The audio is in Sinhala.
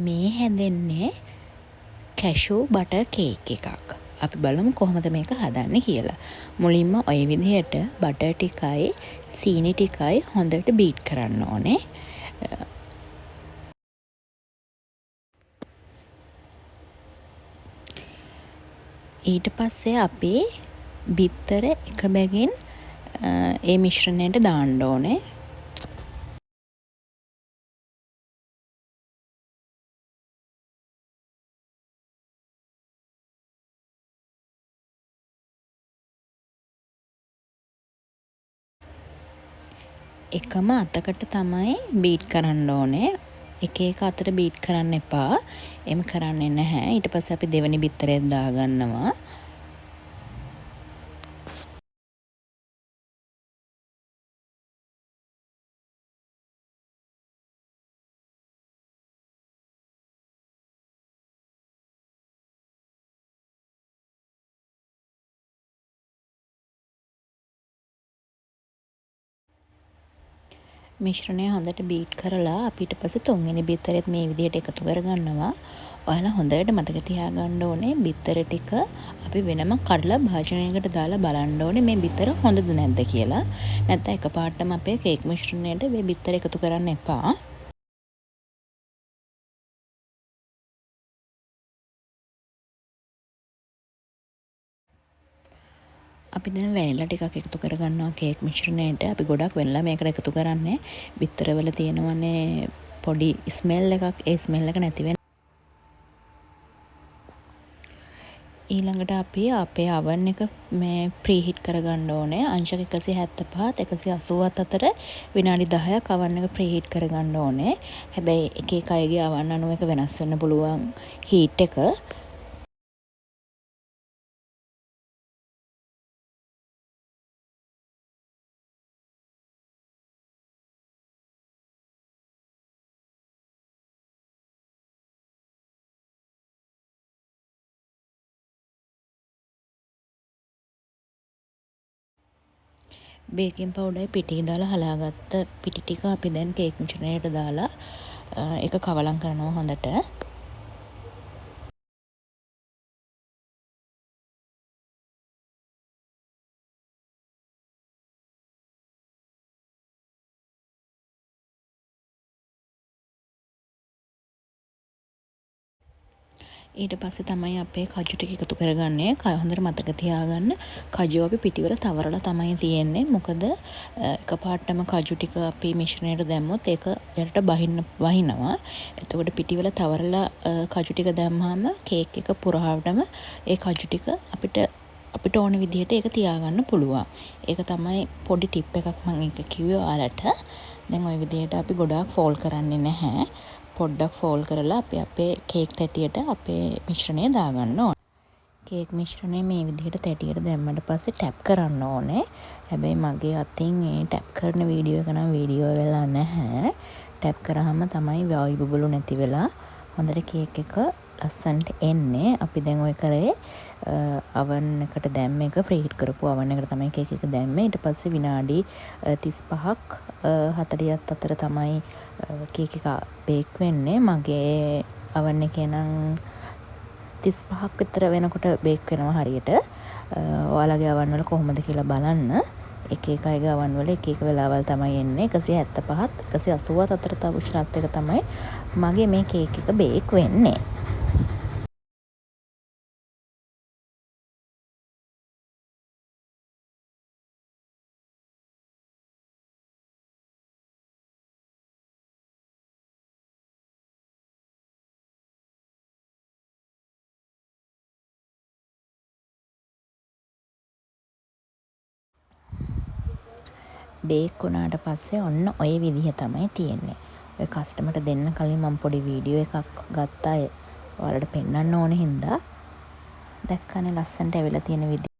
මේ හැදෙන්නේ කැෂූ බටර් කේක් එකක්. අපි බලමු කොහොමද මේක හදන්නේ කියලා. මුලින්ම ඔය විදිහට බටර් ටිකයි සීනි ටිකයි හොඳට බීට් කරන්න ඕනේ. ඊට පස්සේ අපි බිත්තර එක බැගින් ඒ මිශ්‍රණයට දාන්න ඕනේ. එකම අතකට තමයි බීට් කරන්න ඕනේ. එක එක අතට බීට් කරන්න එපා. එම කරන්නේ නැහැ. ඊට පස්සේ අපි දෙවෙනි බිත්තරෙත් දාගන්නවා. මිශ්‍රණය හොඳට බීට් කරලා අපි ඊට පස්සේ තුන්වෙනි බිත්තරෙත් මේ විදිහට එකතු කරගන්නවා. ඔයාලා හොඳට මතක තියාගන්න ඕනේ බිත්තර ටික අපි වෙනම කඩලා භාජනයකට දාලා බලන්න ඕනේ මේ බිත්තර හොඳද නැද්ද කියලා. නැත්නම් එකපාරටම අපේ කේක් මිශ්‍රණයට මේ බිත්තර එකතු කරන්න එපා. අපි දැන් වැනිලා ටිකක් එකතු කරගන්නවා කේක් මිශ්‍රණයට. අපි ගොඩක් වෙනලා මේකට එකතු කරන්නේ. බිත්තරවල තියෙනවනේ පොඩි ස්මෙල් එකක්. ඒ ස්මෙල් එක නැති වෙන. ඊළඟට අපි අපේ oven එක මේ ප්‍රීහීට් කරගන්න ඕනේ. අංශක 175 180 අතර විනාඩි 10ක් oven එක ප්‍රීහීට් කරගන්න ඕනේ. හැබැයි එක එක අයගේ oven අනුව එක වෙනස් වෙන්න පුළුවන් හීට් එක. බේකින් පවුඩරයි පිටි දාලා හලාගත්ත පිටි ටික අපි දැන් කේක් මිශ්‍රණයට දාලා ඒක කවලම් කරනවා හොඳට. ඊට පස්සේ තමයි අපේ කජු ටික එකතු කරගන්නේ. හොඳට මතක තියාගන්න කජු අපි පිටිවල තවරලා තමයි තියෙන්නේ. මොකද එකපාරටම කජු ටික අපි මිශ්‍රණයට දැම්මොත් ඒක යටට වහිනවා. එතකොට පිටිවල තවරලා කජු ටික දැම්මහම කේක් එක පුරාවටම ඒ කජු ටික අපිට ඕන විදිහට ඒක තියාගන්න පුළුවන්. ඒක තමයි පොඩි ටිප් එකක් මම ඒක කිව්වේ ඔයාලට. දැන් ওই විදිහට අපි ගොඩාක් ෆෝල් කරන්නේ නැහැ. පොඩ්ඩක් ෆෝල් කරලා අපි අපේ කේක් තැටියට අපේ මිශ්‍රණය දාගන්න ඕනේ. කේක් මිශ්‍රණය මේ විදිහට තැටියට දැම්මට පස්සේ ටැප් කරන්න ඕනේ. හැබැයි මගේ අතින් මේ ටැප් කරන වීඩියෝ එක නම් වීඩියෝ වෙලා නැහැ. ටැප් කරාම තමයි වායු බුබුලු නැති වෙලා හොඳට කේක් එක ලස්සනට එන්නේ. අපි දැන් ඔය කරේ oven එකට දැම්ම එක ප්‍රීහීට් කරපු oven එකට තමයි කේක් එක දැම්මේ. ඊට පස්සේ විනාඩි 35ක් 40ක් අතර තමයි කේක් එක බේක් වෙන්නේ. මගේ oven එකේ නම් 35ක් විතර වෙනකොට බේක් වෙනවා හරියට. ඔයාලගේ oven වල කොහොමද කියලා බලන්න. එක එක අයගේ oven වල එක එක වෙලාවල් තමයි එන්නේ. 175ත් 180ත් අතර උෂ්ණත්වයක තමයි මගේ මේ කේක් එක බේක් වෙන්නේ. බේක් වුණාට පස්සේ ඔන්න ඔය විදිහ තමයි තියෙන්නේ. ඔය කස්ටමර්ට දෙන්න කලින් මම පොඩි වීඩියෝ එකක් ගත්තා. ඔයාලට පෙන්වන්න ඕනේ හින්දා දැක්කනේ ලස්සනට ඇවිල්ලා තියෙන විදිහ.